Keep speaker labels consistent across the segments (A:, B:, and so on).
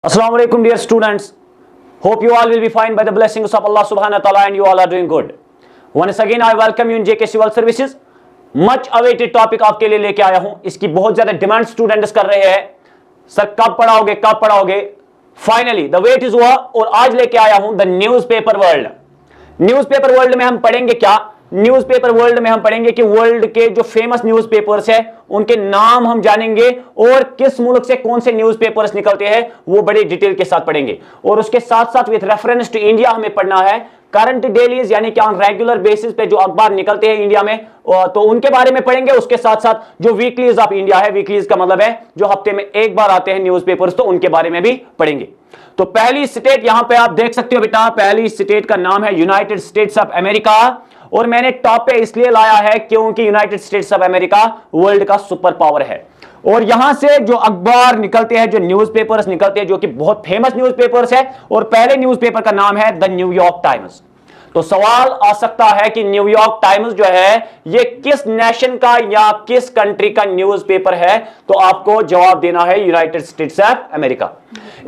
A: Assalamu alaikum dear students. Hope you all will be fine by the blessings of Allah subhanahu wa ta'ala and you all are doing good. Once again I welcome you in JK Civil Services. Much awaited topic आपके लिए लेके आया हूं. इसकी बहुत ज्यादा demand students कर रहे हैं. सर कब पढ़ाओगे? Finally the wait is over और आज लेके आया हूं the newspaper world. Newspaper world में हम पढ़ेंगे क्या? न्यूज़पेपर वर्ल्ड में हम पढ़ेंगे कि वर्ल्ड के जो फेमस न्यूज़पेपर्स है उनके नाम हम जानेंगे और किस मुल्क से कौन से न्यूज़पेपर्स निकलते हैं वो बड़े डिटेल के साथ पढ़ेंगे. और उसके साथ साथ विद रेफरेंस टू इंडिया हमें पढ़ना है करंट डेलीज यानी कि ऑन रेगुलर बेसिस पे जो अखबार निकलते हैं इंडिया में तो उनके बारे में पढ़ेंगे. उसके साथ साथ जो वीकलीज ऑफ इंडिया है, वीकलीज का मतलब है जो हफ्ते में एक बार आते हैं न्यूज़पेपर्स, तो उनके बारे में भी पढ़ेंगे. तो पहली स्टेट यहां पे आप देख सकते हो बेटा, पहली स्टेट का नाम है यूनाइटेड स्टेट्स ऑफ अमेरिका. और मैंने टॉप पे इसलिए लाया है क्योंकि United states of America world का सुपर पावर है. और यहां से जो अखबार निकलते हैं, जो न्यूज़पेपर्स निकलते हैं, जो कि बहुत फेमस न्यूज़पेपर्स है, और पहले न्यूज़पेपर का नाम है द न्यूयॉर्क टाइम्स. तो सवाल आ सकता है कि न्यूयॉर्क टाइम्स जो है ये किस नेशन का या किस कंट्री का न्यूज़पेपर है, तो आपको जवाब देना है यूनाइटेड स्टेट्स ऑफ अमेरिका.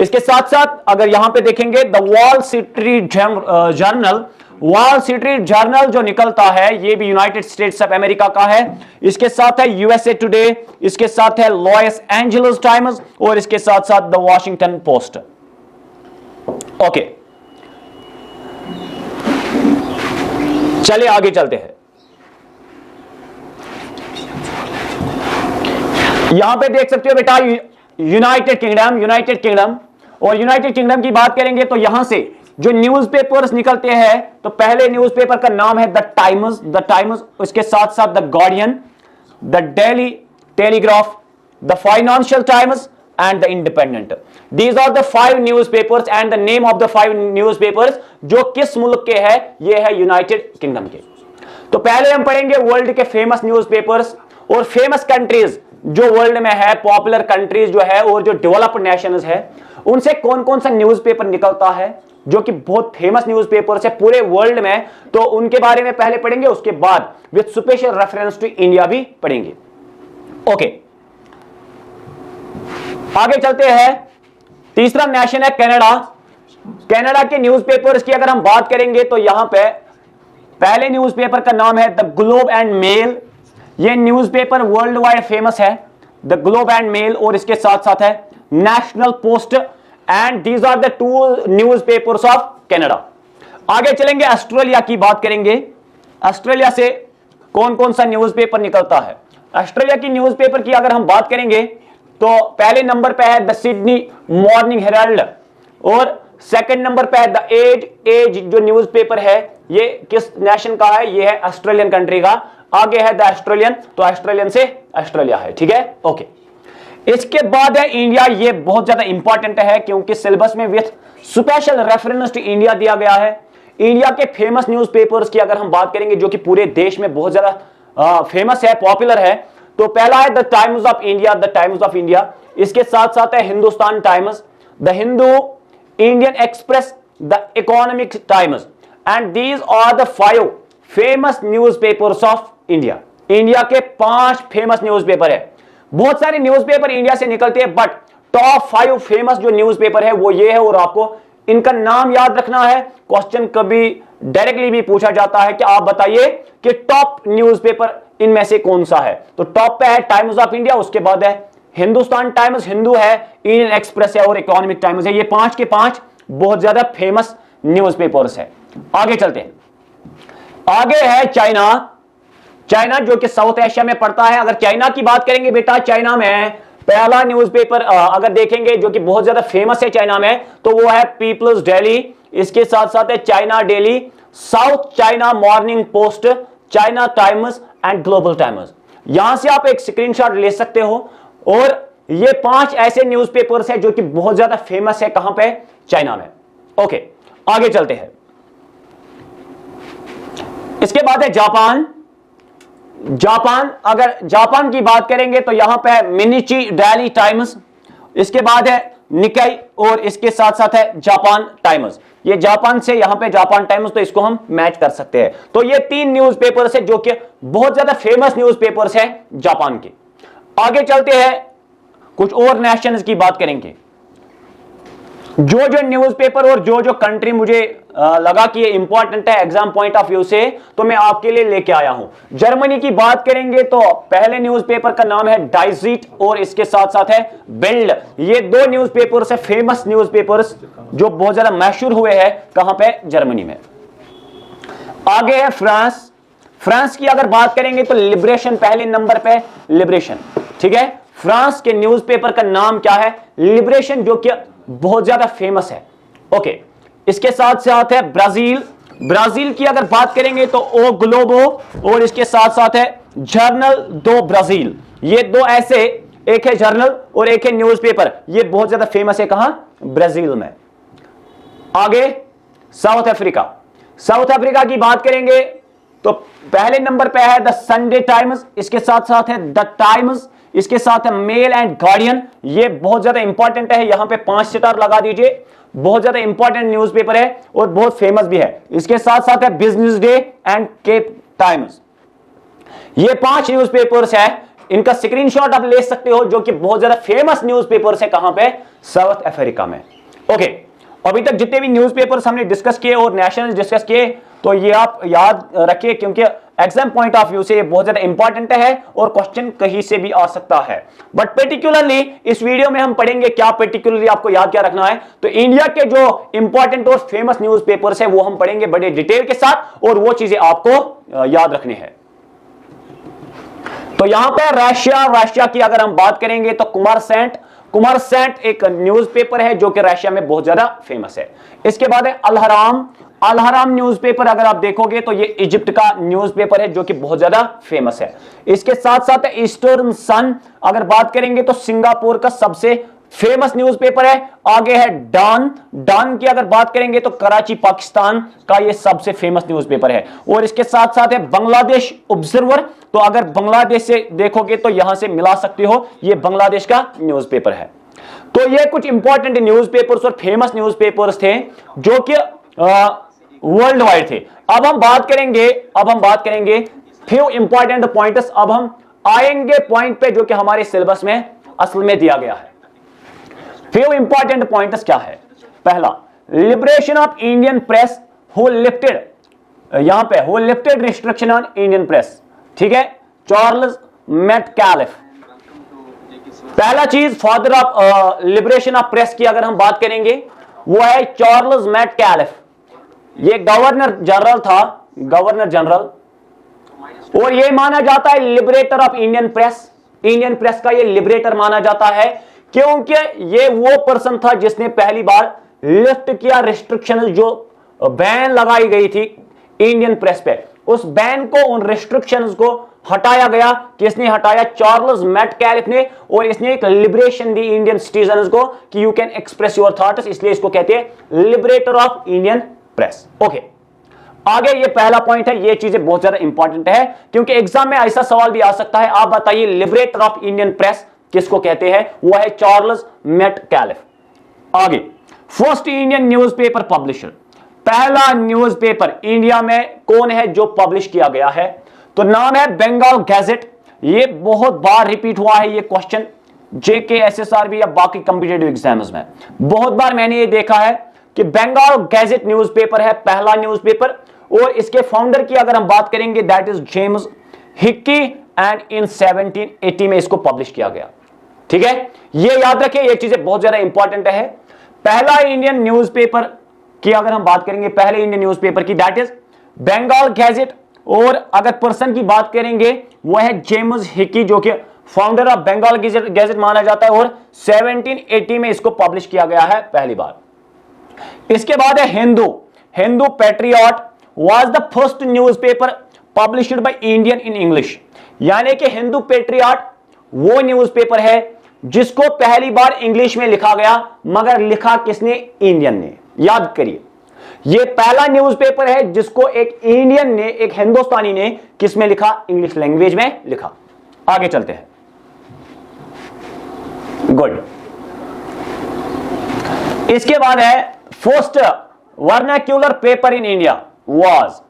A: इसके साथ साथ अगर यहां पे देखेंगे the wall street journal, wall street journal जो निकलता है ये भी यूनाइटेड स्टेट्स ऑफ अमेरिका का है. इसके साथ है यूएसए टुडे, इसके साथ है लॉस एंजल्स टाइम्स और इसके साथ साथ द वॉशिंगटन पोस्ट. ओके, चलिए आगे चलते हैं. यहां पे देख सकते हो बेटा यूनाइटेड किंगडम और यूनाइटेड किंगडम की बात करेंगे तो यहां से जो न्यूज़पेपर्स निकलते हैं तो पहले न्यूज़पेपर का नाम है द टाइम्स, उसके साथ साथ the guardian, the daily telegraph, the financial times and the independent. These are the 5 newspapers and the name of the 5 newspapers जो किस मुल्क के हैं, ये है यूनाइटेड किंगडम के. तो पहले हम पढ़ेंगे वर्ल्ड के फेमस न्यूज़पेपर्स और फेमस कंट्रीज जो वर्ल्ड में है, पॉपुलर कंट्रीज जो है और जो डेवलप्ड नेशंस है उनसे कौन कौन सा न्यूज़पेपर निकलता है जो कि बहुत फेमस न्यूज़पेपर्स है पूरे वर्ल्ड में. तो उनके बारे में पहले पढ़ेंगे, उसके बाद with special reference to India भी पढ़ेंगे. ओके, आगे चलते हैं. तीसरा नेशन है कनाडा. कनाडा के न्यूज़पेपर्स की अगर हम बात करेंगे तो यहां पे पहले न्यूज़पेपर का नाम है द ग्लोब एंड मेल. ये न्यूज़पेपर वर्ल्ड वाइड फेमस है, द ग्लोब एंड मेल, और इसके साथ साथ है National Post. And these are the 2 newspapers of Canada. आगे चलेंगे, ऑस्ट्रेलिया की बात करेंगे. ऑस्ट्रेलिया से कौन कौन सा न्यूज़पेपर निकलता है. ऑस्ट्रेलिया की न्यूज़पेपर की अगर हम बात करेंगे तो पहले नंबर पे है द सिडनी मॉर्निंग हेराल्ड और सेकंड नंबर पे है द एज जो न्यूज़पेपर है ये किस नेशन का है, ये है ऑस्ट्रेलियन कंट्री का. आगे है द ऑस्ट्रेलियन, तो ऑस्ट्रेलियन से ऑस्ट्रेलिया है. ठीक है, ओके. इसके बाद है इंडिया. ये बहुत ज्यादा इंपॉर्टेंट है क्योंकि सिलेबस में with special reference to India दिया गया है. इंडिया के फेमस न्यूज़पेपर्स की अगर हम बात करेंगे जो कि पूरे देश में बहुत ज्यादा फेमस है, पॉपुलर है, तो पहला है द टाइम्स ऑफ इंडिया. इसके साथ साथ है Hindustan Times, the Hindu, Indian Express, the Economic Times. And these are the 5 famous newspapers of India. India के 5 फेमस न्यूज़पेपर है. बहुत सारे न्यूज़पेपर इंडिया से निकलते हैं बट टॉप 5 फेमस जो न्यूज़पेपर है वो ये है और आपको इनका नाम याद रखना है. क्वेश्चन कभी डायरेक्टली भी पूछा जाता है कि आप बताइए कि टॉप न्यूज़पेपर इनमें से कौन सा है. तो टॉप पे है टाइम्स ऑफ इंडिया, उसके बाद है हिंदुस्तान टाइम्स, हिंदू है, इंडियन एक्सप्रेस है और इकोनॉमिक टाइम्स है. ये 5 के 5 बहुत ज्यादा फेमस न्यूज़पेपर्स है. आगे चलते हैं. आगे है चाइना जो कि साउथ एशिया में पड़ता है. अगर चाइना की बात करेंगे बेटा, चाइना में पहला न्यूज़पेपर अगर देखेंगे जो कि बहुत ज्यादा फेमस है चाइना में तो वो है पीपल्स डेली. इसके साथ साथ है China daily, south China morning post, China times and global times. यहां से आप एक स्क्रीनशॉट ले सकते हो. और ये 5 ऐसे न्यूज़पेपर्स हैं जो कि बहुत ज्यादा फेमस है. कहां पे? चाइना में. ओके, आगे चलते हैं. इसके बाद है जापान. अगर जापान की बात करेंगे तो यहां पे है मिनिची डेली टाइम्स, इसके बाद है निकाई और इसके साथ साथ है जापान टाइम्स. ये जापान से यहां पे जापान टाइम्स, तो इसको हम मैच कर सकते हैं. तो ये 3 न्यूज़पेपर्स है जो कि बहुत ज्यादा फेमस न्यूज़पेपर्स है जापान के. आगे चलते हैं, कुछ और नेशंस की बात करेंगे. जो जो न्यूज़पेपर और जो जो कंट्री मुझे लगा कि ये इंपॉर्टेंट है एग्जाम पॉइंट ऑफ व्यू से, तो मैं आपके लिए लेके आया हूं। जर्मनी की बात करेंगे तो पहले न्यूज़पेपर का नाम है डाई ज़ीट और इसके साथ साथ है बिल्ड। ये दो न्यूज़पेपर्स है, फेमस न्यूज़पेपर्स जो बहुत ज्यादा मशहूर हुए हैं। कहां पे? जर्मनी में। आगे है फ्रांस। फ्रांस की अगर बात करेंगे तो लिबरेशन पहले नंबर पे, लिबरेशन। ठीक है, फ्रांस के न्यूज़पेपर का नाम क्या है? लिबरेशन, जो कि बहुत ज्यादा फेमस है। ओके, इसके साथ साथ है ब्राजील। ब्राजील की अगर बात करेंगे तो ओ ग्लोबो और इसके साथ साथ है जर्नल दो ब्राजील। ये दो ऐसे, एक है जर्नल और एक है न्यूज़पेपर, ये बहुत ज्यादा फेमस है। कहां? ब्राजील में। आगे साउथ अफ्रीका। साउथ अफ्रीका की बात करेंगे तो पहले नंबर पे है द संडे टाइम्स, इसके साथ साथ है द टाइम्स, इसके साथ है मेल एंड गार्डियन। ये बहुत ज्यादा इंपॉर्टेंट है, यहां पे 5 स्टार लगा दीजिए। बहुत ज्यादा इंपॉर्टेंट न्यूज़पेपर है और बहुत फेमस भी है। इसके साथ साथ है Business Day and Cape Times. ये 5 न्यूज़पेपर्स है, इनका स्क्रीनशॉट आप ले सकते हो, जो कि बहुत ज्यादा फेमस न्यूज़पेपर्स है। कहां पे? साउथ अफ्रीका में। ओके, अभी तक जितने भी न्यूज़पेपर्स हमने डिस्कस किए और नेशनल डिस्कस किए, तो ये आप याद रखिए, क्योंकि एग्जाम पॉइंट ऑफ व्यू से ये बहुत ज्यादा इंपॉर्टेंट है और क्वेश्चन कहीं से भी आ सकता है। बट पर्टिकुलरली इस वीडियो में हम पढ़ेंगे क्या, पर्टिकुलरली आपको याद क्या रखना है। तो इंडिया के जो इंपॉर्टेंट और फेमस न्यूज़पेपर्स है वो हम पढ़ेंगे बड़े डिटेल के साथ, और वो चीजें आपको याद रखनी है। तो यहां पर रशिया की अगर हम बात करेंगे तो कुमारसेंट एक न्यूज़पेपर है जो कि रशिया में बहुत ज्यादा फेमस है। इसके बाद है अलहराम न्यूज़पेपर। अगर आप देखोगे तो ये इजिप्ट का न्यूज़पेपर है जो कि बहुत ज्यादा फेमस है। इसके साथ साथ है ईस्टर्न सन। अगर बात करेंगे तो सिंगापुर का सबसे फेमस न्यूज़पेपर है। आगे है डॉन की अगर बात करेंगे तो कराची पाकिस्तान का ये सबसे फेमस न्यूज़पेपर है। और इसके साथ साथ है बांग्लादेश ऑब्जर्वर। तो अगर बांग्लादेश से देखोगे तो यहां से मिला सकते हो, ये बांग्लादेश का न्यूज़पेपर है। तो ये कुछ इंपॉर्टेंट न्यूज़पेपर्स और फेमस न्यूज़पेपर्स थे जो कि वर्ल्ड वाइड थे। अब हम बात करेंगे फ्यू इंपॉर्टेंट पॉइंट्स। अब हम आएंगे पॉइंट पे जो कि हमारे सिलेबस में असल में दिया गया है। फ्यू इंपॉर्टेंट पॉइंट्स क्या है? पहला, liberation of Indian press who lifted, यहां पे who lifted restriction on Indian press. ठीक है, चार्ल्स मैटकैलिफ। पहला चीज father of liberation of press की अगर हम बात करेंगे वो है चार्ल्स मैटकैलिफ। ये गवर्नर जनरल था, गवर्नर जनरल, और ये माना जाता है liberator of Indian press. Indian press का ये लिबरेटर माना जाता है क्योंकि ये वो पर्सन था जिसने पहली बार लिफ्ट किया रिस्ट्रिक्शन, जो बैन लगाई गई थी इंडियन प्रेस पे, उस बैन को, उन रिस्ट्रिक्शंस को हटाया गया। किसने हटाया? चार्ल्स मैटकैलिफ ने। और इसने एक लिबरेशन दी इंडियन सिटीजन्स को कि you can express your thoughts, इसलिए इसको कहते हैं liberator of Indian press. Okay, आगे ये पहला पॉइंट है। ये चीजें बहुत ज्यादा इंपॉर्टेंट है क्योंकि एग्जाम में ऐसा सवाल भी आ सकता है, आप बताइए लिबरेटर ऑफ इंडियन प्रेस किसको कहते हैं? वो है चार्ल्स मैटकैलिफ। आगे, फर्स्ट इंडियन न्यूज़पेपर पब्लिशर, पहला न्यूज़पेपर इंडिया में कौन है जो पब्लिश किया गया है? तो नाम है बंगाल गैजेट। ये बहुत बार रिपीट हुआ है ये क्वेश्चन जेके, एसएसआरबी या बाकी कॉम्पिटिटिव एग्जाम्स में। बहुत बार मैंने ये देखा है कि बंगाल गैजेट न्यूज़पेपर है पहला न्यूज़पेपर, और इसके फाउंडर की अगर हम बात करेंगे that is James Hickey, and in 1780 में इसको पब्लिश किया गया। ठीक है, ये याद रखें, ये चीजें बहुत ज्यादा इंपॉर्टेंट है। पहला इंडियन न्यूज़पेपर की अगर हम बात करेंगे, पहले इंडियन न्यूज़पेपर की, दैट इज बंगाल गैजेट। और अगर पर्सन की बात करेंगे वो है जेम्स हिक्की, जो कि फाउंडर ऑफ बंगाल गैजेट माना जाता है, और 1780 में इसको पब्लिश किया गया है पहली बार। इसके बाद है Hindu patriot was the first newspaper published by Indian in English. यानी कि हिंदू पैट्रियट वो न्यूज़पेपर है जिसको पहली बार इंग्लिश में लिखा गया, मगर लिखा किसने? इंडियन ने। याद करिए, ये पहला न्यूज़पेपर है जिसको एक इंडियन ने, एक हिंदुस्तानी ने किस में लिखा? इंग्लिश लैंग्वेज में लिखा। आगे चलते हैं। गुड। इसके बाद है first vernacular paper in India was.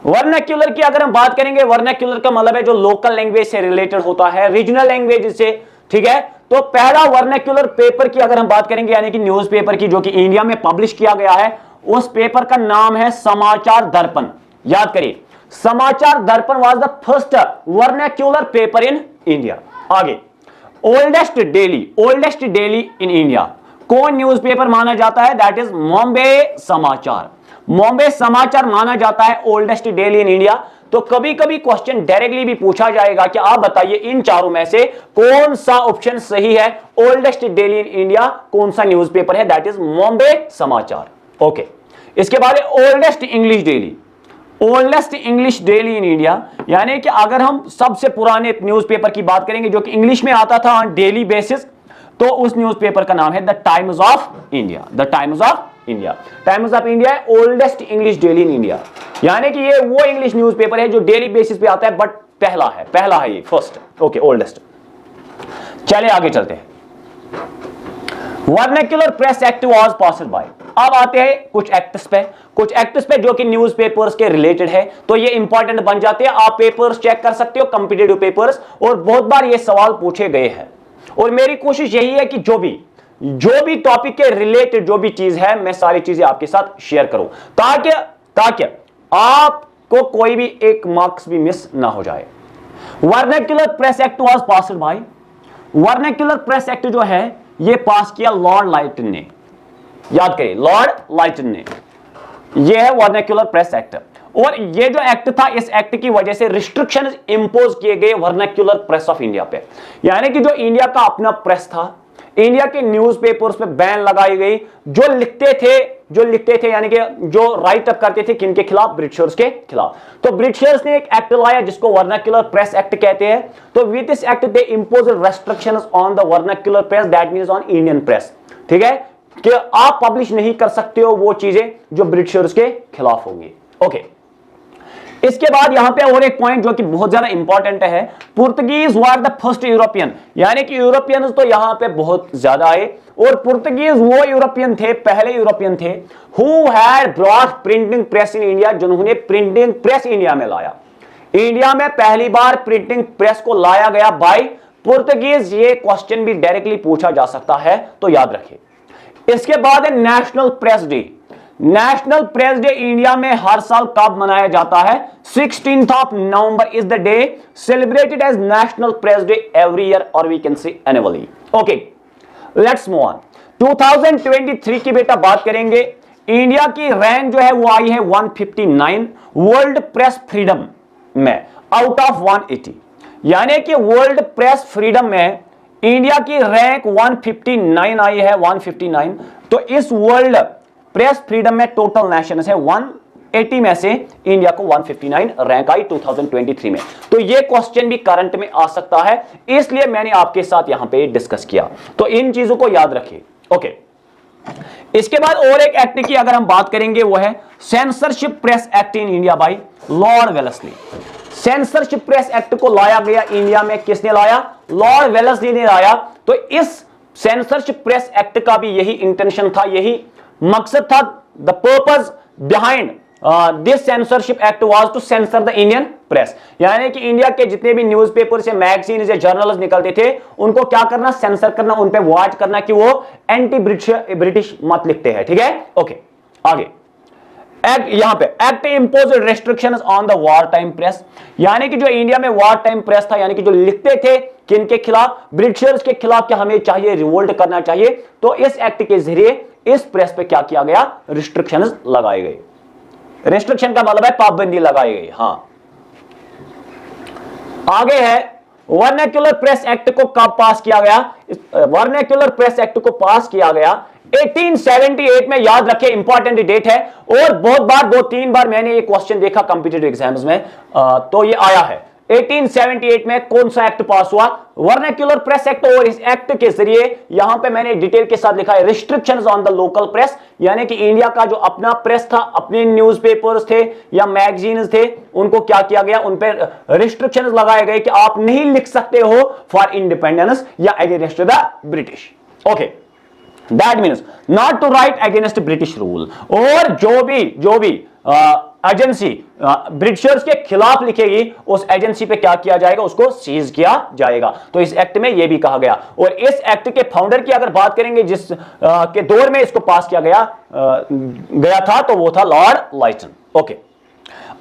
A: Vernacular की अगर हम बात करेंगे, वर्नाक्यूलर का मतलब है जो लोकल लैंग्वेज से रिलेटेड होता है, रीजनल लैंग्वेज से। ठीक है, तो पहला वर्नाक्युलर पेपर की अगर हम बात करेंगे, यानी कि न्यूज़पेपर की, जो कि इंडिया में पब्लिश किया गया है, उस पेपर का नाम है समाचार दर्पण। याद करिए, समाचार दर्पण was the first vernacular paper in India. आगे, ओल्डेस्ट डेली इन इंडिया कौन न्यूज़पेपर माना जाता है? दैट इज बॉम्बे समाचार। बॉम्बे समाचार माना जाता है ओल्डेस्ट डेली इन इंडिया। तो कभी कभी क्वेश्चन डायरेक्टली भी पूछा जाएगा कि आप बताइए इन चारों में से कौन सा ऑप्शन सही है, ओल्डेस्ट डेली इन इंडिया कौन सा न्यूज़पेपर है? दैट इज बॉम्बे समाचार। ओके, इसके बाद oldest English daily in India, यानी कि अगर हम सबसे पुराने न्यूज़पेपर की बात करेंगे जो कि इंग्लिश में आता था ऑन डेली बेसिस, तो उस न्यूज़पेपर का नाम है the Times of India. Times of India है oldest English daily in India, यानी कि ये वो इंग्लिश न्यूज़पेपर है जो डेली बेसिस पे आता है, बट पहला है ये, फर्स्ट। Okay, oldest. चले आगे चलते हैं। Vernacular press act was passed by. अब आते हैं कुछ एक्ट्स पे जो कि न्यूज़पेपर्स के रिलेटेड है, तो ये इंपॉर्टेंट बन जाते हैं। आप पेपर्स चेक कर सकते हो, कॉम्पिटिटिव पेपर्स, और बहुत बार ये सवाल पूछे गए हैं। और मेरी कोशिश यही है कि जो भी टॉपिक के रिलेटेड जो भी चीज है, मैं सारी चीजें आपके साथ शेयर करूं, ताकि आपको कोई भी एक मार्क्स भी मिस ना हो जाए। Vernacular press act was passed by. Vernacular press act जो है ये पास किया लॉर्ड लाइटन ने। याद करिए, लॉर्ड लाइटन ने। ये है वर्नाक्युलर प्रेस एक्ट। और ये जो एक्ट था, इस एक्ट की वजह से रिस्ट्रिक्शन इंपोज किए गए वर्नाक्युलर प्रेस ऑफ इंडिया पे, यानी कि जो इंडिया का अपना प्रेस था, इंडिया के न्यूज़पेपर्स पे बैन लगाई गई। जो लिखते थे यानी कि जो राइट अप करते थे किनके खिलाफ? ब्रिटिशर्स के खिलाफ। तो ब्रिटिशर्स ने एक एक्ट लाया जिसको वर्नाक्युलर प्रेस एक्ट कहते हैं। तो with this act they impose restrictions on the vernacular press, that means on Indian press. ठीक है, कि आप पब्लिश नहीं कर सकते हो वो चीजें जो ब्रिटिशर्स के खिलाफ होंगी। ओके, इसके बाद यहां पे और एक पॉइंट जो कि बहुत ज्यादा इंपॉर्टेंट है, Portuguese were the first European, यानी कि यूरोपियंस तो यहां पे बहुत ज्यादा आए, और पुर्तगीज वो यूरोपियन थे, पहले यूरोपियन थे, who had brought printing press in India, जिन्होंने प्रिंटिंग प्रेस इंडिया में लाया। इंडिया में पहली बार प्रिंटिंग प्रेस को लाया गया बाय पुर्तगीज। ये क्वेश्चन भी डायरेक्टली पूछा जा सकता है, तो याद रखिए। इसके बाद है national press day. National press day India में हर साल कब मनाया जाता है? 16th of November is the day celebrated as National Press Day every year, or we can say annually. Okay, let's move on. 2023 की बेटा बात करेंगे। इंडिया की रैंक जो है वो आई है 159 वर्ल्ड प्रेस फ्रीडम में आउट ऑफ 180, यानी कि वर्ल्ड प्रेस फ्रीडम में इंडिया की रैंक 159 आई है, 159। तो इस वर्ल्ड प्रेस फ्रीडम में टोटल नेशन है 180 में से इंडिया को 159 रैंक आई 2023 में। तो ये क्वेश्चन भी करंट में आ सकता है, इसलिए मैंने आपके साथ यहां पे डिस्कस किया। तो इन चीजों को याद रखिए। ओके, इसके बाद और एक एक्ट की अगर हम बात करेंगे, वो है censorship press act in India by Lord Wellesley. Censorship press act को लाया गया इंडिया में, किसने लाया? लॉर्ड वेलेस्ली ने लाया। तो इस सेंसरशिप प्रेस एक्ट का भी यही इंटेंशन था, यही मकसद था। The purpose behind this censorship act was to sensor the Indian press, यानी कि इंडिया के जितने भी न्यूज़पेपर से मैगजीन या जर्नल्स निकलते थे, उनको क्या करना? सेंसर करना, उन पे वॉच करना कि वो एंटी ब्रिटिश मत लिखते हैं। ठीक है, ओके, आगे एक्ट, यहां पे act impose restrictions on the war time press, यानी कि जो इंडिया में वॉर टाइम प्रेस था, यानी कि जो लिखते थे किनके खिलाफ? ब्रिटिशर्स के खिलाफ, कि हमें चाहिए रिवोल्ट करना चाहिए। तो इस एक्ट के जरिए इस प्रेस पे क्या किया गया? रिस्ट्रिक्शंस लगाए गए। रिस्ट्रिक्शन का मतलब है पाबंदी लगाई गई। हां, आगे है वर्नाक्युलर प्रेस एक्ट को कब पास किया गया? वर्नाक्युलर प्रेस एक्ट को पास किया गया 1878 में। याद रखिए, इंपॉर्टेंट डेट है, और बहुत बार, 2-3 बार मैंने ये क्वेश्चन देखा कॉम्पिटिटिव एग्जाम्स में, तो ये आया है। 1878 में कौन सा एक्ट पास हुआ? Vernacular press act. और इस एक्ट के जरिए यहां पे मैंने डिटेल के साथ लिखा है restrictions on the local press, यानी कि इंडिया का जो अपना प्रेस था, अपने न्यूज़पेपर्स थे या मैगजीन्स थे, उनको क्या किया गया? उन पे रिस्ट्रिक्शंस लगाए गए कि आप नहीं लिख सकते हो फॉर इंडिपेंडेंस या against the British. Okay, that means not to write against British rule. और जो भी एजेंसी ब्रिटिशर्स के खिलाफ लिखेगी, उस एजेंसी पे क्या किया जाएगा, उसको सीज किया जाएगा। तो इस एक्ट में यह भी कहा गया। और इस एक्ट के फाउंडर की अगर बात करेंगे, जिस के दौर में इसको पास किया गया था, तो वो था लॉर्ड लाइटन। ओके,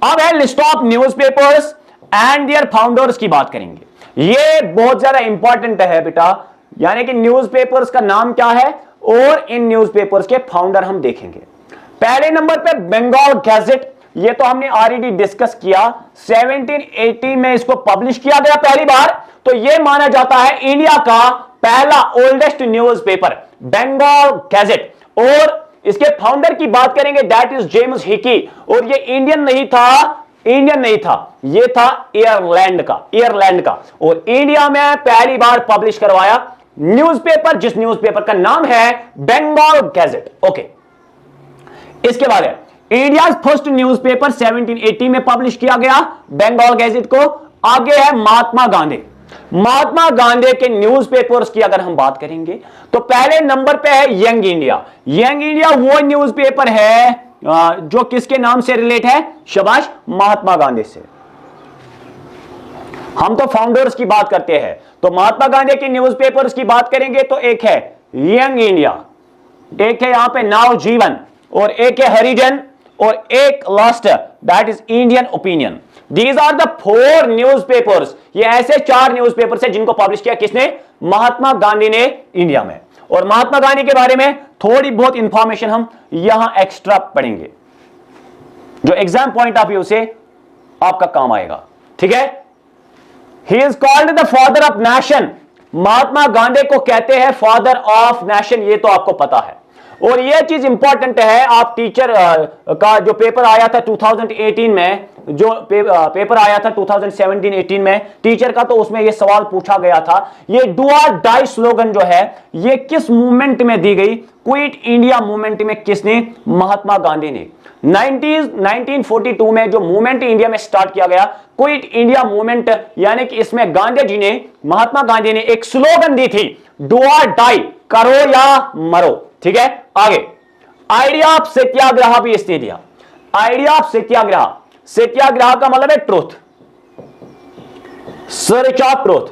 A: अब है list of newspapers and their founders की बात करेंगे। ये बहुत ज्यादा इंपॉर्टेंट है बेटा, यानी कि न्यूज़पेपर्स का नाम क्या है और इन न्यूज़पेपर्स के फाउंडर हम देखेंगे। पहले नंबर पे बंगाल गैजेट, ये तो हमने ऑलरेडी डिस्कस किया, 1780 में इसको पब्लिश किया गया पहली बार। तो ये माना जाता है इंडिया का पहला ओल्डेस्ट न्यूज़पेपर बंगाल गैजेट। और इसके फाउंडर की बात करेंगे, दैट इज जेम्स हिकी। और ये इंडियन नहीं था, ये था आयरलैंड का। और इंडिया में पहली बार पब्लिश करवाया न्यूज़पेपर, जिस न्यूज़पेपर का नाम है बंगाल गैजेट। ओके, इसके बाद है इंडिया फर्स्ट न्यूज़पेपर 1780 में पब्लिश किया गया बंगाल गैजेट को। आगे है महात्मा गांधी के न्यूज़पेपर्स की अगर हम बात करेंगे तो पहले नंबर पे है यंग इंडिया वो न्यूज़पेपर है जो किसके नाम से रिलेट है, शाबाश, महात्मा गांधी से। हम तो फाउंडर्स की बात करते हैं, तो महात्मा गांधी के न्यूज़पेपर्स की बात करेंगे तो एक है यंग इंडिया, एक है यहां पे नव जीवन, और एक है हरिजन, और एक last that is Indian Opinion. These are the 4 newspapers. ये ऐसे 4 न्यूज़पेपर्स हैं जिनको पब्लिश किया किसने, महात्मा गांधी ने इंडिया में। और महात्मा गांधी के बारे में थोड़ी बहुत इंफॉर्मेशन हम यहां एक्स्ट्रा पढ़ेंगे, जो एग्जाम पॉइंट ऑफ व्यू से आपका काम आएगा। ठीक है, he is called the father of nation. Mahatma Gandhi को कहते हैं फादर ऑफ नेशन, ये तो आपको पता है। और यह चीज इंपॉर्टेंट है, आप टीचर का जो पेपर आया था 2018 में, जो पेपर आया था 2017-18 में टीचर का, तो उसमें यह सवाल पूछा गया था, ये डू और डाई स्लोगन जो है ये किस मूवमेंट में दी गई, क्विट इंडिया मूवमेंट में किसने, महात्मा गांधी ने। 1942 में जो मूवमेंट इंडिया में स्टार्ट किया गया, क्विट इंडिया मूवमेंट, यानी कि इसमें गांधी जी ने, महात्मा गांधी ने एक स्लोगन दी थी, डू और डाई, करो या मरो। ठीक है, आगे आइडिया ऑफ सत्याग्रह भी इसने दिया। आइडिया ऑफ सत्याग्रह का मतलब है ट्रूथ, सर्च ऑफ ट्रूथ,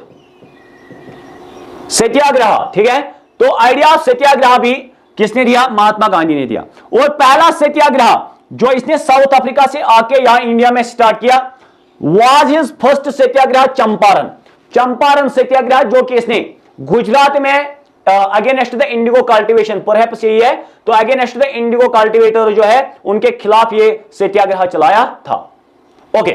A: सत्याग्रह। ठीक है, तो आइडिया ऑफ सत्याग्रह भी किसने दिया, महात्मा गांधी ने दिया। और पहला सत्याग्रह जो इसने साउथ अफ्रीका से आके यहां इंडिया में स्टार्ट किया वाज हिज फर्स्ट सत्याग्रह चंपारण सत्याग्रह, जो कि इसने गुजरात में against the Indigo cultivation, perhaps यही है, तो अगेंस्ट द इंडिगो कल्टीवेटर जो है उनके खिलाफ ये सत्याग्रह चलाया था। ओके,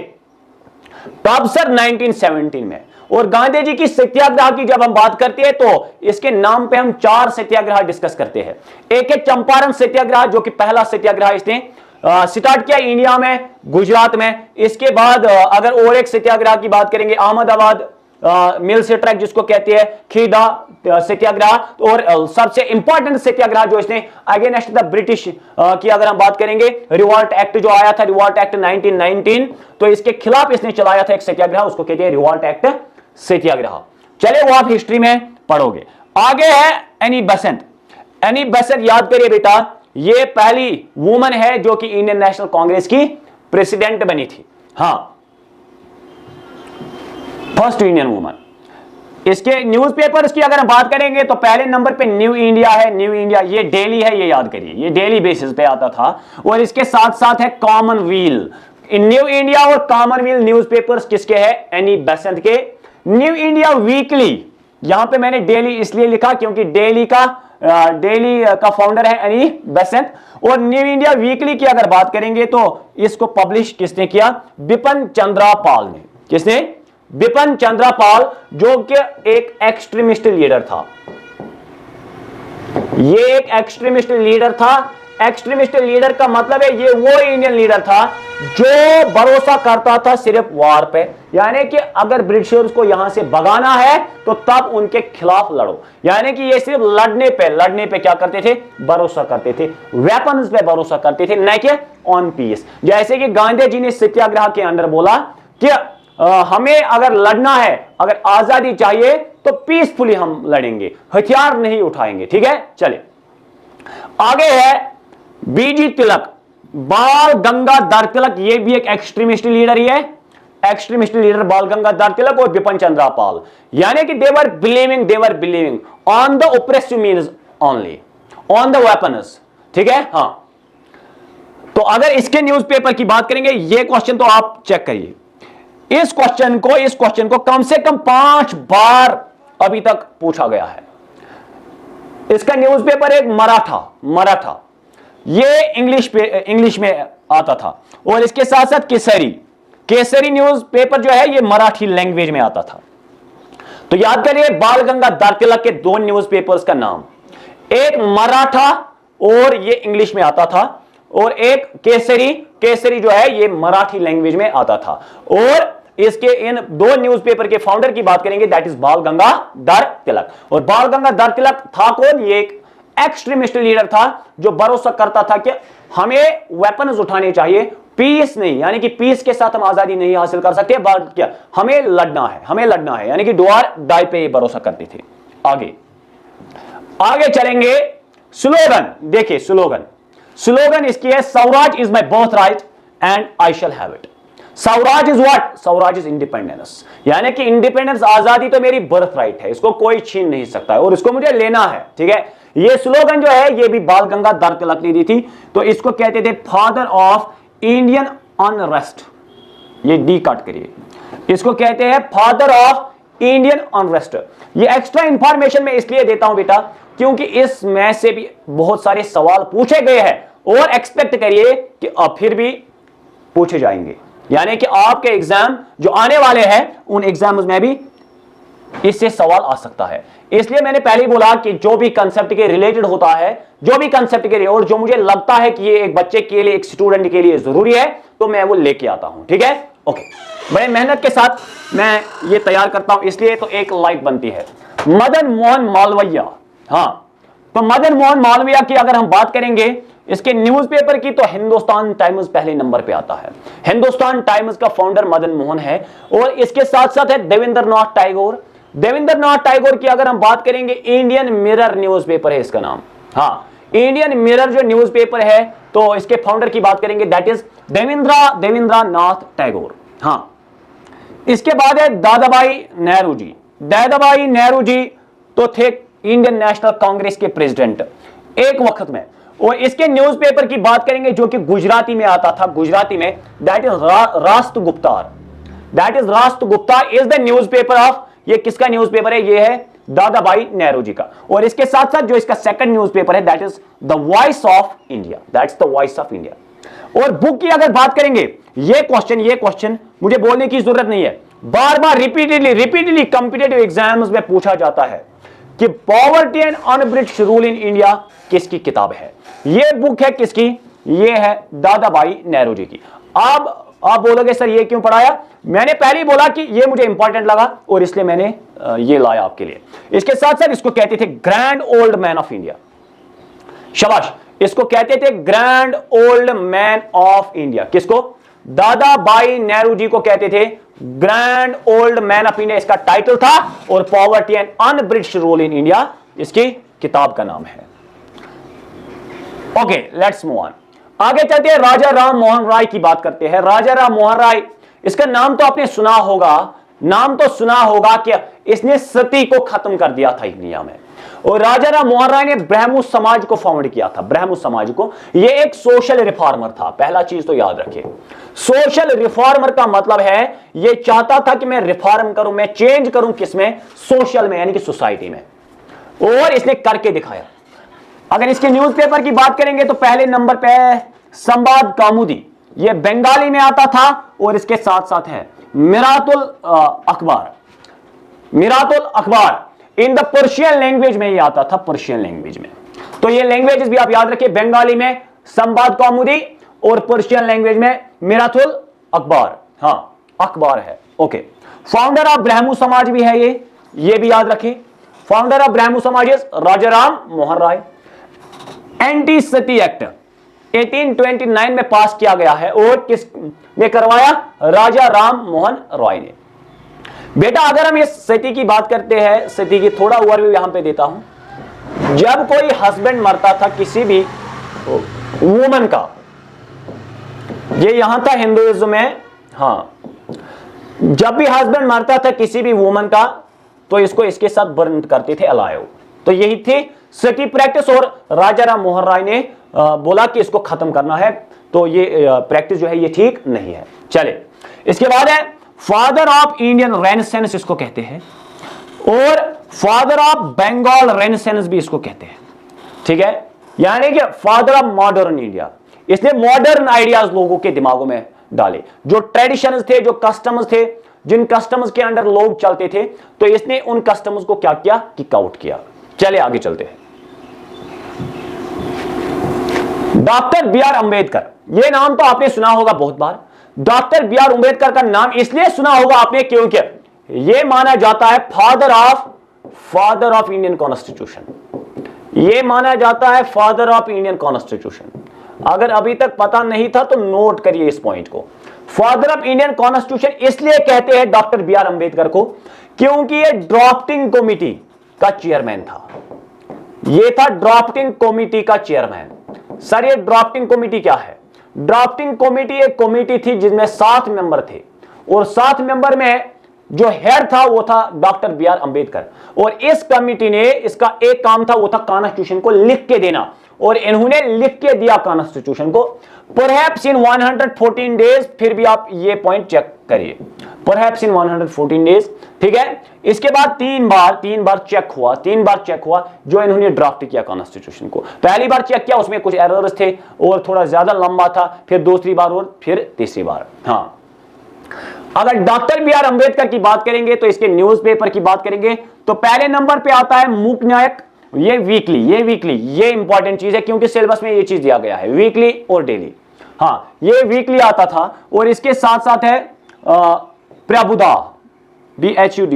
A: तब सर 1917 में। और गांधी जी की सत्याग्रह की जब हम बात करते हैं तो इसके नाम पे हम 4 सत्याग्रह डिस्कस करते हैं। एक है चंपारण सत्याग्रह, जो कि पहला सत्याग्रह इसने स्टार्ट किया इंडिया में, गुजरात में। इसके बाद अगर और एक सत्याग्रह की बात करेंगे, अहमदाबाद मिल से ट्रैक जिसको कहते हैं, खीदा सत्याग्रह। और सबसे इंपॉर्टेंट सत्याग्रह जो इसने अगेंस्ट द ब्रिटिश की अगर हम बात करेंगे, रिवॉल्ट एक्ट जो आया था, रिवॉल्ट एक्ट 1919, तो इसके खिलाफ इसने चलाया था एक सत्याग्रह, उसको कहते हैं रिवॉल्ट एक्ट सत्याग्रह। चले, वो आप हिस्ट्री में पढ़ोगे। आगे है एनी बेसेंट याद करिए बेटा, ये पहली वुमन है जो कि इंडियन नेशनल कांग्रेस की प्रेसिडेंट बनी थी। हाँ, फर्स्ट इंडियन वुमन। इसके न्यूज़पेपर्स की अगर हम बात करेंगे तो पहले नंबर पे न्यू इंडिया है। न्यू इंडिया ये डेली है, ये याद करिए, ये डेली बेसिस पे आता था। और इसके साथ साथ है कॉमनवेल्थ। न्यू इंडिया और कॉमनवेल्थ न्यूज़पेपर्स किसके हैं, एनी बेसेंट के। न्यू इंडिया वीकली, यहां पे मैंने डेली इसलिए लिखा क्योंकि डेली का फाउंडर है एनी बेसेंट। और न्यू इंडिया वीकली की अगर बात करेंगे तो इसको पब्लिश किसने किया, बिपिन चंद्र पाल ने। किसने, बिपिन चंद्र पाल, जो कि एक एक्सट्रीमिस्ट लीडर था। ये एक एक्सट्रीमिस्ट लीडर था। एक्सट्रीमिस्ट लीडर का मतलब है ये वो इंडियन लीडर था जो भरोसा करता था सिर्फ वार पे, यानी कि अगर ब्रिटिशर्स को यहां से भगाना है तो तब उनके खिलाफ लड़ो। यानी कि ये सिर्फ लड़ने पे क्या करते थे, भरोसा करते थे, वेपन्स पे भरोसा करते थे, न कि ऑन पीस। जैसे कि गांधी जी ने सत्याग्रह के अंदर बोला कि हमें अगर लड़ना है, अगर आजादी चाहिए तो पीसफुली हम लड़ेंगे, हथियार नहीं उठाएंगे। ठीक है, चले आगे है बीजी तिलक। बाल गंगाधर तिलक, ये भी एक एक्सट्रीमिस्ट लीडर ही है, एक्सट्रीमिस्ट लीडर बाल गंगाधर तिलक और बिपिन चंद्र पाल, यानी कि they were believing on the oppressive means only on the weapons, ठीक है। हाँ, तो अगर इसके न्यूज़पेपर की बात करेंगे, ये क्वेश्चन तो आप चेक करिए, इस क्वेश्चन को कम से कम 5 बार अभी तक पूछा गया है। इसका न्यूज़पेपर एक मराठा, ये इंग्लिश में आता था, और इसके साथ साथ केसरी न्यूज़पेपर जो है ये मराठी लैंग्वेज में आता था। तो याद करिए बाल गंगाधर तिलक के 2 न्यूज़पेपर्स का नाम, एक मराठा और ये इंग्लिश में आता था, और एक केसरी जो है ये मराठी लैंग्वेज में आता था। और इसके इन 2 न्यूज़पेपर के फाउंडर की बात करेंगे, दैट इज बाल गंगाधर तिलक। और बाल गंगाधर तिलक था कौन? ये एक एक्सट्रीमिस्ट लीडर था जो भरोसा करता था कि हमें वेपन्स उठाने चाहिए, पीस नहीं, यानी कि पीस के साथ हम आजादी नहीं हासिल कर सकते, क्या हमें लड़ना है, यानी कि डू और डाई पे भरोसा करते थे। आगे चलेंगे। स्लोगन देखिए, स्लोगन इसकी है, Swaraj is my birth right and I shall have it. Swaraj is what? Swaraj is independence, यानी कि इंडिपेंडेंस, आजादी तो मेरी बर्थ राइट है, इसको कोई छीन नहीं सकता है और इसको मुझे लेना है, ठीक है। ये स्लोगन जो है ये भी बाल गंगाधर तिलक ने दी थी। तो इसको कहते थे फादर ऑफ इंडियन अनरेस्ट, ये डी कट करिए, इसको कहते हैं फादर ऑफ इंडियन अनरेस्ट। ये एक्स्ट्रा इंफॉर्मेशन मैं इसलिए देता हूं बेटा क्योंकि इसमें से भी बहुत सारे सवाल पूछे गए हैं और एक्सपेक्ट करिए कि अब फिर भी पूछे जाएंगे, यानी कि आपके एग्जाम जो आने वाले हैं उन एग्जाम्स में भी इससे सवाल आ सकता है। इसलिए मैंने पहले ही बोला कि जो भी कंसेप्ट के रिलेटेड होता है, जो भी कंसेप्ट के और जो मुझे लगता है कि ये एक बच्चे के लिए, एक स्टूडेंट के लिए जरूरी है, तो मैं वो लेके आता हूं, ठीक है। ओके, बड़े मेहनत के साथ मैं ये तैयार करता हूं, इसलिए तो एक लाइक बनती है। मदन मोहन मालवीय, हाँ, तो मदन मोहन मालवीय की अगर हम बात करेंगे इसके न्यूज़पेपर की, तो हिंदुस्तान टाइम्स पहले नंबर पे आता है। हिंदुस्तान टाइम्स का फाउंडर मदन मोहन है, और इसके साथ साथ है देवेंद्रनाथ टैगोर। देवेंद्रनाथ टैगोर की अगर हम बात करेंगे, इंडियन मिरर न्यूज़पेपर है इसका नाम, हाँ, इंडियन मिरर जो न्यूज़पेपर है, तो इसके फाउंडर की बात करेंगे, दैट इज देवेंद्रनाथ टैगोर। हाँ, इसके बाद है दादाभाई नेहरू जी। दादाभाई नेहरू जी तो थे इंडियन नेशनल कांग्रेस के प्रेसिडेंट एक वक्त में, और इसके न्यूज़पेपर की बात करेंगे जो कि गुजराती में आता था, गुजराती में, दैट इज राष्ट्रगुप्तार। दैट इज राष्ट्रगुप्तार इज द न्यूज़पेपर ऑफ, ये किसका न्यूज़पेपर है? ये है दादाभाई नेहरू जी का। और इसके साथ साथ जो इसका सेकंड न्यूज़पेपर है, that is the voice of India, that's the voice of India. और बुक की अगर बात करेंगे, ये क्वेश्चन मुझे बोलने की जरूरत नहीं है, बार बार रिपीटेडली कॉम्पिटिटिव एग्जाम्स में पूछा जाता है कि poverty and un-British rule in India किसकी किताब है? ये बुक है किसकी? ये है दादाभाई नेहरू जी की। अब आप बोलोगे सर ये क्यों पढ़ाया? मैंने पहले ही बोला कि ये मुझे इंपॉर्टेंट लगा और इसलिए मैंने ये लाया आपके लिए। इसके साथ साथ इसको कहते थे grand old man of India, शाबाश, इसको कहते थे grand old man of India. किसको? दादाभाई नेहरू जी को कहते थे grand old man of India, इसका टाइटल था, और poverty and un-British rule in India इसकी किताब का नाम है। ओके, लेट्स मूव ऑन, आगे चलते हैं। राजा राम मोहन राय की बात करते हैं। राजा राम मोहन राय, इसका नाम तो आपने सुना होगा, कि इसने सती को खत्म कर दिया था इंडिया में, और राजा राम मोहन राय ने ब्रह्मो समाज को फाउंड किया था। ब्रह्मो समाज को, ये एक सोशल रिफॉर्मर था, पहला चीज तो याद रखिए। सोशल रिफॉर्मर का मतलब है ये चाहता था कि मैं रिफॉर्म करूं, मैं चेंज करूं, किसमें? सोशल में, यानी कि सोसाइटी में, और इसने करके दिखाया। अगर इसके न्यूज़पेपर की बात करेंगे तो पहले नंबर पे है संबाद कौमुदी, ये बंगाली में आता था, और इसके साथ साथ है मिरातुल अखबार इन द पर्शियन लैंग्वेज में ये आता था, पर्शियन लैंग्वेज में। तो ये लैंग्वेजेस भी आप याद रखिए, बंगाली में संबाद कौमुदी और पर्शियन लैंग्वेज में मिरातुल अखबार, हाँ, अखबार है। ओके, फाउंडर ऑफ ब्रह्मो समाज भी है ये भी याद रखिए। Founder of Brahmo Samaj is Raja Ram Mohan Roy. Anti sati act 1829 में पास किया गया है, और किसने करवाया? राजा राम मोहन रॉय ने। बेटा अगर हम इस सती की बात करते हैं, सती की थोड़ा ओवरव्यू यहां पे देता हूं। जब कोई हस्बैंड मरता था किसी भी वुमन का, ये यहां था हिंदुइज्म में। हाँ, जब भी हस्बैंड मरता था किसी भी वुमन का तो इसको इसके साथ बर्न करते थे अलाइव। तो यही थी सती प्रैक्टिस और राजा राम मोहन राय ने बोला कि इसको खत्म करना है। तो ये प्रैक्टिस जो है ये ठीक नहीं है। चले, इसके बाद है फादर ऑफ इंडियन रेनेसेंस इसको कहते हैं, और फादर ऑफ बंगाल रेनेसेंस भी इसको कहते हैं। ठीक है, यानी कि फादर ऑफ मॉडर्न इंडिया। इसने मॉडर्न आइडियाज लोगों के दिमागों में डाले, जो ट्रेडिशंस थे, जो कस्टम्स थे, जिन कस्टम्स के अंडर लोग चलते थे, तो इसने उन कस्टम्स को क्या किया, किक आउट किया। चले आगे चलते हैं। डॉक्टर बी आर अंबेडकर, यह नाम तो आपने सुना होगा बहुत बार। डॉक्टर बी आर अंबेडकर का नाम इसलिए सुना होगा आपने क्योंकि यह माना जाता है फादर ऑफ इंडियन कॉन्स्टिट्यूशन। यह माना जाता है फादर ऑफ इंडियन कॉन्स्टिट्यूशन। अगर अभी तक पता नहीं था तो नोट करिए इस पॉइंट को। फादर ऑफ इंडियन कॉन्स्टिट्यूशन इसलिए कहते हैं डॉक्टर बी आर अंबेडकर को क्योंकि यह ड्राफ्टिंग कमिटी का चेयरमैन था। यह था ड्राफ्टिंग कमिटी का चेयरमैन। सर, ये ड्राफ्टिंग कमिटी क्या है? ड्राफ्टिंग कमिटी एक कमिटी थी जिसमें 7 मेंबर थे, और 7 मेंबर में जो हेड था वो था डॉक्टर बी आर अंबेडकर। और इस कमिटी ने, इसका एक काम था वो था कॉन्स्टिट्यूशन को लिख के देना, और इन्होंने लिख के दिया कॉन्स्टिट्यूशन को। परहैप्स इन 114 डेज, फिर भी आप ये पॉइंट चेक करिए, परहैप्स इन 114 डेज। ठीक है, इसके बाद 3 बार चेक हुआ जो इन्होंने ड्राफ्ट किया कॉन्स्टिट्यूशन को। पहली बार चेक किया, उसमें कुछ एरर्स थे और थोड़ा ज्यादा लंबा था, फिर दूसरी बार और फिर तीसरी बार। हाँ, अगर डॉक्टर बी आर अंबेडकर की बात करेंगे तो इसके न्यूज़पेपर की बात करेंगे तो पहले नंबर पे आता है मूक नायक। ये वीकली, ये इंपॉर्टेंट चीज है क्योंकि सिलेबस में ये चीज दिया गया है, वीकली और डेली। हाँ, ये वीकली आता था, और इसके साथ साथ है प्रबुदा, BHUD।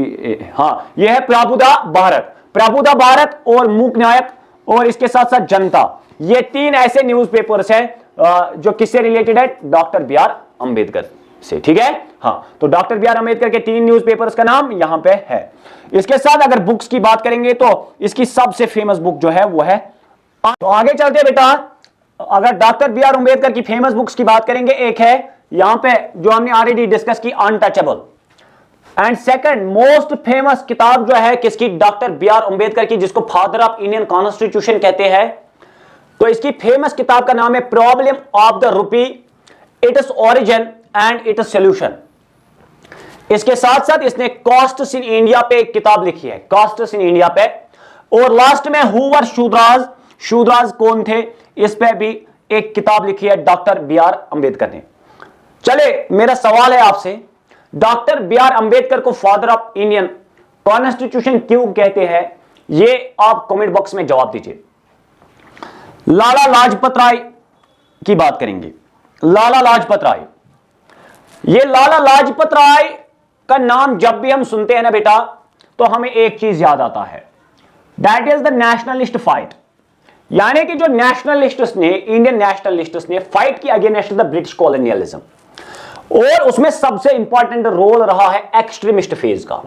A: हाँ, ये है प्रबुदा भारत और मूक नायक, और इसके साथ साथ जनता। ये 3 ऐसे न्यूज़पेपर्स हैं जो किससे रिलेटेड है, डॉक्टर बी आर अंबेडकर से। ठीक है, हाँ, तो डॉक्टर बी आर अंबेडकर के 3 न्यूज़पेपर्स का नाम यहां पे है। इसके साथ अगर बुक्स की बात करेंगे तो इसकी सबसे फेमस बुक जो है वो है, तो आगे चलते हैं बेटा। अगर डॉक्टर बी आर अंबेडकर की फेमस बुक्स की बात करेंगे, एक है यहां पे जो हमने ऑलरेडी डिस्कस की, untouchable. And second most famous किताब जो है किसकी, डॉक्टर बी आर अंबेडकर की, जिसको फादर ऑफ इंडियन कॉन्स्टिट्यूशन कहते हैं। तो इसकी फेमस किताब का नाम है problem of the rupee, its origin and it's solution. इसके साथ साथ इसने कॉस्ट्स इन इंडिया पे एक किताब लिखी है, कॉस्ट्स इन इंडिया पे। और लास्ट में हु वर शूद्राज, शूद्राज कौन थे, इस पे भी एक किताब लिखी है डॉक्टर बी आर अंबेडकर ने। चले, मेरा सवाल है आपसे, डॉक्टर बी आर अंबेडकर को फादर ऑफ इंडियन कॉन्स्टिट्यूशन क्यों कहते हैं, ये आप कमेंट बॉक्स में जवाब दीजिए। लाला लाजपत राय की बात करेंगे, लाला लाजपत राय। ये लाला लाजपत राय का नाम जब भी हम सुनते हैं ना बेटा, तो हमें एक चीज याद आता है, that is the nationalist fight. यानी कि जो नेशनलिस्ट्स ने, इंडियन नेशनलिस्ट्स ने फाइट की अगेंस्ट द ब्रिटिश कॉलोनियलिज्म, और उसमें सबसे इंपॉर्टेंट रोल रहा है एक्सट्रीमिस्ट फेज का।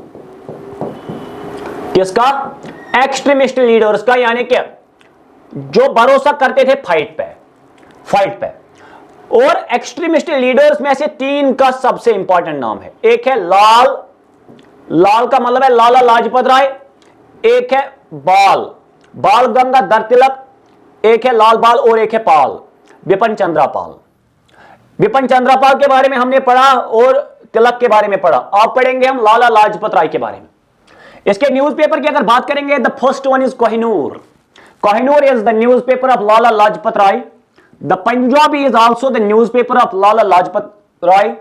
A: किसका, एक्सट्रीमिस्ट लीडर्स का, यानी कि जो भरोसा करते थे फाइट पे। और एक्सट्रीमिस्ट लीडर्स में से 3 का सबसे इंपॉर्टेंट नाम है, एक है लाल का मतलब है लाला लाजपत राय, एक है बाल गंगाधर तिलक, एक है लाल बाल, और एक है पाल, बिपिन चंद्र पाल। बिपिन चंद्र पाल के बारे में हमने पढ़ा और तिलक के बारे में पढ़ा, आप पढ़ेंगे हम लाला लाजपत राय के बारे में। इसके न्यूज़पेपर की अगर बात करेंगे, the first one is Kohinoor. Kohinoor is the newspaper of Lala Lajpat Rai. The Punjabi is also the newspaper of Lala Lajpat Rai.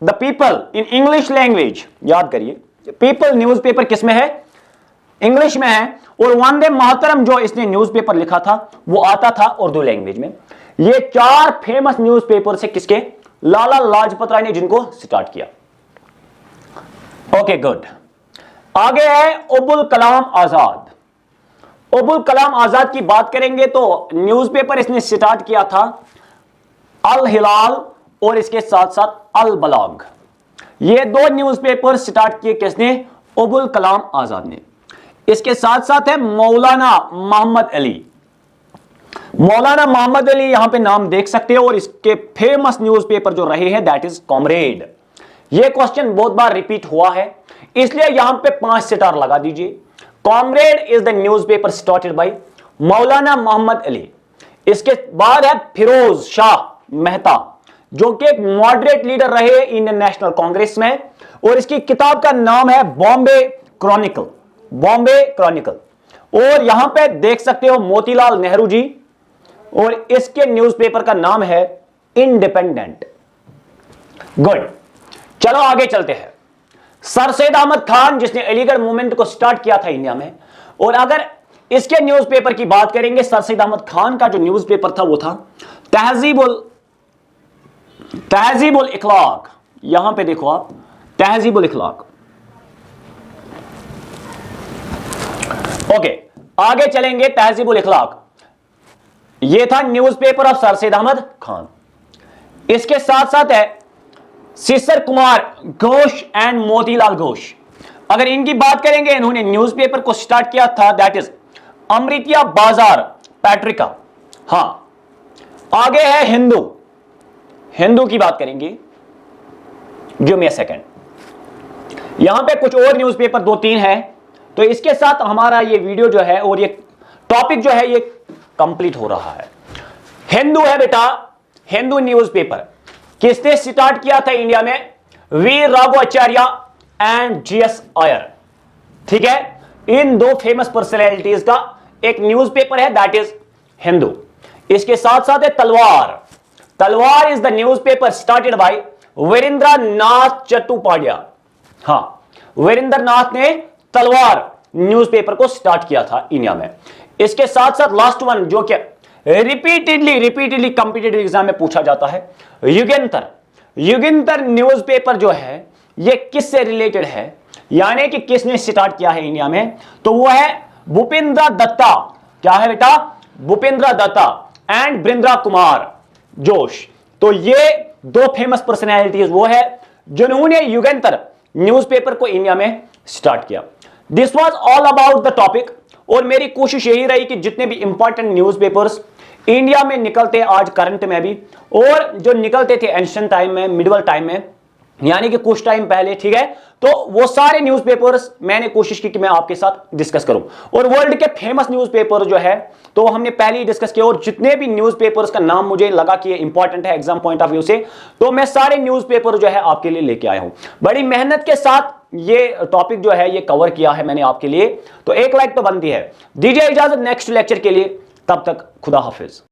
A: The people in English language, याद करिए, पीपल न्यूज़पेपर किसमें है, इंग्लिश में है। और वंदे मातरम जो इसने न्यूज़पेपर लिखा था वो आता था उर्दू लैंग्वेज में। ये 4 फेमस न्यूज़पेपर से किसके, लाला लाजपत राय ने जिनको स्टार्ट किया। ओके गुड, आगे है अबुल कलाम आजाद। अबुल कलाम आजाद की बात करेंगे तो न्यूज़पेपर इसने स्टार्ट किया था अल हिलाल, और इसके साथ साथ अल बलाग। ये 2 न्यूज़पेपर स्टार्ट किए किसने, अबुल कलाम आजाद ने। इसके साथ साथ है मौलाना मोहम्मद अली। मौलाना मोहम्मद अली यहां पे नाम देख सकते हो और इसके फेमस न्यूज़पेपर जो रहे हैं दैट इज कॉमरेड। ये क्वेश्चन बहुत बार रिपीट हुआ है, इसलिए यहां पे 5 स्टार लगा दीजिए। Comrade is the newspaper started bye मौलाना मोहम्मद अली। इसके बाद है फिरोज शाह मेहता, जो कि एक मॉडरेट लीडर रहे इंडियन नेशनल कांग्रेस में, और इसकी किताब का नाम है बॉम्बे क्रॉनिकल। बॉम्बे क्रॉनिकल। और यहां पे देख सकते हो मोतीलाल नेहरू जी, और इसके न्यूज़पेपर का नाम है इंडिपेंडेंट। गुड, चलो आगे चलते हैं। सर सैयद अहमद खान, जिसने अलीगढ़ मूवमेंट को स्टार्ट किया था इंडिया में, और अगर इसके न्यूज़पेपर की बात करेंगे, सर सैयद अहमद खान का जो न्यूज़पेपर था वो था तहजीबुल इखलाक। यहां पे देखो आप, तहजीबुल इखलाक। ओके, आगे चलेंगे। तहजीबुल इखलाक ये था newspaper of sir Syed Ahmad Khan. इसके साथ साथ है सिसर कुमार घोष एंड मोतीलाल घोष। अगर इनकी बात करेंगे, इन्होंने न्यूज़पेपर को स्टार्ट किया था दैट इज अमृतिया बाजार पैट्रिका। हां, आगे है हिंदू। हिंदू की बात करेंगे, गिव मी अ सेकंड। यहां पे कुछ और न्यूज़पेपर 2-3 है, तो इसके साथ हमारा ये वीडियो जो है और ये टॉपिक जो है ये कंप्लीट हो रहा है। हिंदू है बेटा, हिंदू न्यूज़पेपर किसने स्टार्ट किया था इंडिया में? वीर राघवाचार्य एंड जीएस आयर। ठीक है, इन दो फेमस पर्सनैलिटीज का एक न्यूज़पेपर है दैट इज हिंदू। इसके साथ साथ है Talwar. Talwar is the newspaper started by Virendra Nath Chattopadhyay. हां, वीरेंद्र नाथ ने तलवार न्यूज़पेपर को स्टार्ट किया था इंडिया में। इसके साथ साथ लास्ट वन जो कि रिपीटेडली कॉम्पिटिटिव एग्जाम में पूछा जाता है, युगंतर। युगंतर न्यूज़पेपर जो है ये किससे रिलेटेड है, यानी कि किसने स्टार्ट किया है इंडिया में? तो वो है भूपेंद्र दत्ता। क्या है बेटा? भूपेंद्र दत्ता एंड बृंद्रा कुमार जोश। तो ये दो फेमस पर्सनैलिटीज वो है जिन्होंने युगंतर न्यूज़पेपर को इंडिया में स्टार्ट किया। This was all about the topic. और मेरी कोशिश यही रही कि जितने भी इंपॉर्टेंट न्यूज़पेपर्स इंडिया में निकलते आज करंट में भी, और जो निकलते थे एंशिएंट टाइम में, मिडिवल टाइम में, यानी कि कुछ टाइम पहले, ठीक है, तो वो सारे न्यूज़पेपर्स मैंने कोशिश की कि मैं आपके साथ डिस्कस करूं। और वर्ल्ड के फेमस न्यूज़पेपर जो है तो हमने पहले ही डिस्कस किया, और जितने भी न्यूज़पेपर्स का नाम मुझे लगा कि ये इंपॉर्टेंट है एग्जाम पॉइंट ऑफ व्यू से, तो मैं सारे न्यूज़पेपर जो है आपके लिए लेके आया हूं। बड़ी मेहनत के साथ ये टॉपिक जो है ये कवर किया है मैंने आपके लिए, तो एक लाइक तो बनती है। दीजिए इजाजत नेक्स्ट लेक्चर के लिए, तब तक खुदा हाफिज।